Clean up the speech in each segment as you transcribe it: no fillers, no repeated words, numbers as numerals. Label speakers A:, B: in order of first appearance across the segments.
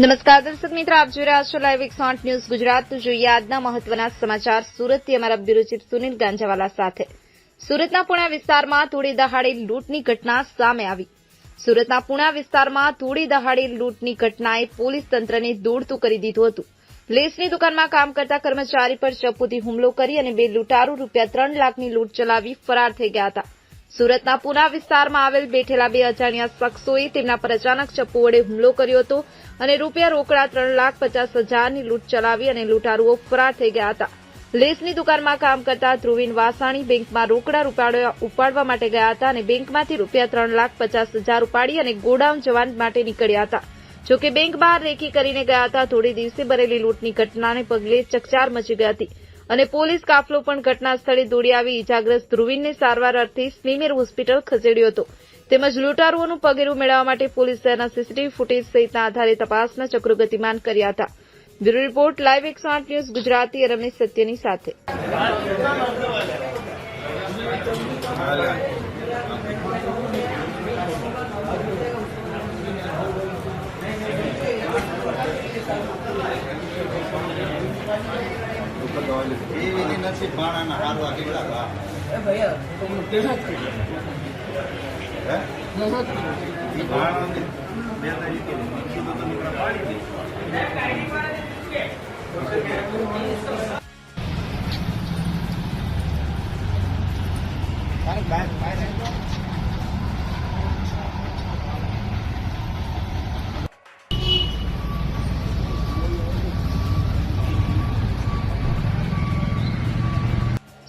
A: નમસ્કાર દર્શક મિત્રો, આપ જોઈ રહ્યા છો લાઈવ 108 ન્યૂઝ ગુજરાત। જોઈએ આજના મહત્વના સમાચાર સુરતથી અમારા બ્યુરો ચીફ સુનિલ ગાંજાવાલા સાથે। સુરતના પુણા વિસ્તારમાં તોડી દહાડે લૂંટની ઘટના સામે આવી। સુરતના પુણા વિસ્તારમાં તોડી દહાડે લૂંટની ઘટનાએ પોલીસ તંત્રને દોડતું કરી દીધું હતું। લેસની દુકાનમાં કામ કરતા કર્મચારી પર ચપ્પુથી હુમલો કરી અને બે લૂંટારૂ ₹3 લાખની લૂંટ ચલાવી ફરાર થઈ ગયા હતા। સુરતના પુના વિસ્તારમાં આવેલ બેઠેલા બે અજાણ્યા શખ્સોએ તેમના પર અચાનક ચપ્પુ વડે હુમલો કર્યો હતો અને રૂપિયા રોકડા ₹3,50,000ની લૂંટ ચલાવી અને લૂંટારૂઓ ફરાર થઈ ગયા હતા। લેસની દુકાનમાં કામ કરતા ધ્રુવીન વાસાણી બેંકમાં રોકડા ઉપાડવા માટે ગયા હતા અને બેંકમાંથી ₹3,50,000 ઉપાડી અને ગોડાઉન જવા માટે નીકળ્યા હતા। જોકે બેંક બહાર રેકી કરીને ગયા હતા। થોડી દિવસે ભરેલી લૂંટની ઘટનાને પગલે ચકચાર મચી ગઈ હતી અને પોલીસ કાફલો પણ ઘટના સ્થળે દોડી આવી ઇજાગ્રસ્ત ધ્રુવીનને સારવાર અર્થે સ્મીમેર હોસ્પિટલ ખસેડ્યો હતો। તેમજ લૂંટારૂઓનું પગેરું મેળવવા માટે પોલીસ શહેરના સીસીટીવી ફૂટેજ સહિતના આધારે તપાસના ચક્રો ગતિમાન કર્યા હતા। Bureau report live 108 news Gujarati Ramesh સત્યની સાથે।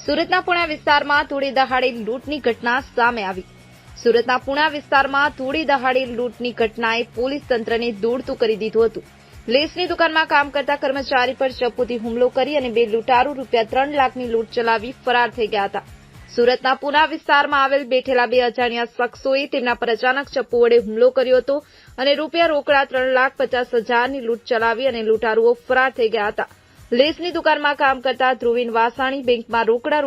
A: સુરતના પુણા વિસ્તારમાં તોડી દહાડે લૂંટની ઘટના સામે આવી। સુરતના પુણા વિસ્તારમાં તોડી દહાડે લૂંટની ઘટનાએ પોલીસ તંત્રને દોડતું કરી દીધું હતું। લેસની દુકાનમાં કામ કરતા કર્મચારી પર ચપ્પુથી હુમલો કરી અને બે લૂંટારૂ ₹3 લાખની લૂંટ ચલાવી ફરાર થઈ ગયા હતા। સુરતના પુના વિસ્તારમાં આવેલ બેઠેલા બે અજાણ્યા શખ્સોએ તેમના પર અચાનક ચપ્પુ વડે હુમલો કર્યો હતો અને રૂપિયા રોકડા ₹3,50,000ની લૂંટ ચલાવી અને લૂંટારૂઓ ફરાર થઈ ગયા હતા। લેસની દુકાનમાં કામ કરતા ધ્રુવીન વાસાણી બેંકમાં રોકડા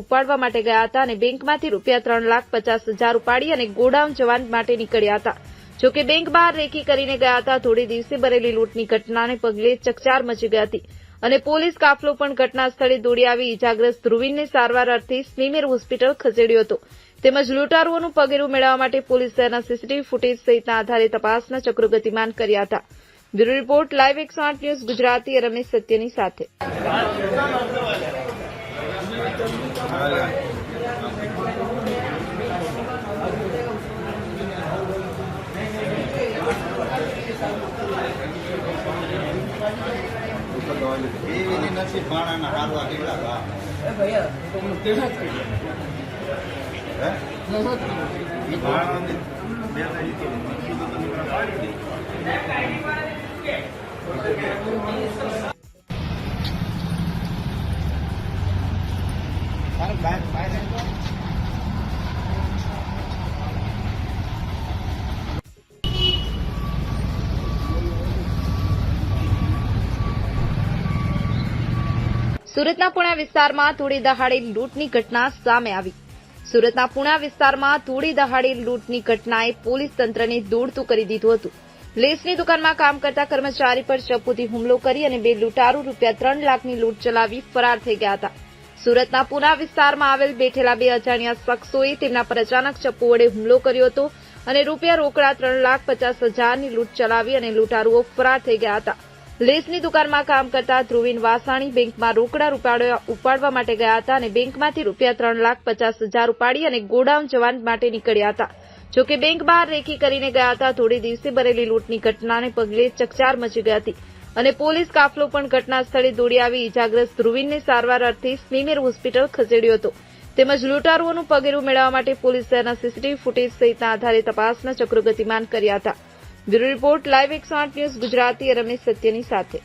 A: ઉપાડવા માટે ગયા હતા અને બેંકમાંથી ₹3,50,000 ઉપાડી અને ગોડાઉન જવા માટે નીકળ્યા હતા। જોકે બેંક બહાર રેકી કરીને ગયા હતા। થોડી દિવસે ભરેલી લૂંટની ઘટનાને પગલે ચકચાર મચી ગઈ હતી અને પોલીસ કાફલો પણ ઘટના સ્થળે દોડી આવી ઇજાગ્રસ્ત ધ્રુવીનને સારવાર અર્થે સ્મીમેર હોસ્પિટલ ખસેડ્યો હતો। તેમજ લૂંટારૂઓનું પગેરું મેળવવા માટે પોલીસ શહેરના સીસીટીવી ફૂટેજ સહિતના આધારે તપાસના ચક્રો ગતિમાન કર્યા હતા। Bureau report live 108 news Gujarati Ramesh સત્યની સાથે। સુરતના પુણા વિસ્તારમાં તોડી દહાડે લૂંટની ઘટના સામે આવી। સુરતના પુણા વિસ્તારમાં તોડી દહાડે લૂંટની ઘટનાએ પોલીસ તંત્રને દોડતું કરી દીધું હતું। લેસની દુકાનમાં કામ કરતા કર્મચારી પર ચપ્પુથી હુમલો કરી અને બે લૂંટારૂ ₹3 લાખની લૂંટ ચલાવી ફરાર થઈ ગયા હતા। સુરતના પુના વિસ્તારમાં આવેલ બેઠેલા બે અજાણ્યા શખ્સોએ તેમના પર અચાનક ચપ્પુ વડે હુમલો કર્યો હતો અને રૂપિયા રોકડા ₹3,50,000ની લૂંટ ચલાવી અને લૂંટારૂઓ ફરાર થઈ ગયા હતા। લેસની દુકાનમાં કામ કરતા ધ્રુવીન વાસાણી બેંકમાં રોકડા ઉપાડવા માટે ગયા હતા અને બેંકમાંથી ₹3,50,000 ઉપાડી અને ગોડાઉન જવા માટે નીકળ્યા હતા। જોકે બેંક બહાર રેકી કરીને ગયા હતા। થોડી દિવસે ભરેલી લૂંટની ઘટનાને પગલે ચકચાર મચી ગઈ હતી અને પોલીસ કાફલો પણ ઘટના સ્થળે દોડી આવી ઇજાગ્રસ્ત ધ્રુવીનને સારવાર અર્થે સ્મીમેર હોસ્પિટલ ખસેડ્યો હતો। તેમજ લૂંટારૂઓનું પગેરું મેળવવા માટે પોલીસ શહેરના સીસીટીવી ફૂટેજ સહિતના આધારે તપાસના ચક્રો ગતિમાન કર્યા હતા। Bureau report live 108 news Gujarati Ramesh સત્યની સાથે।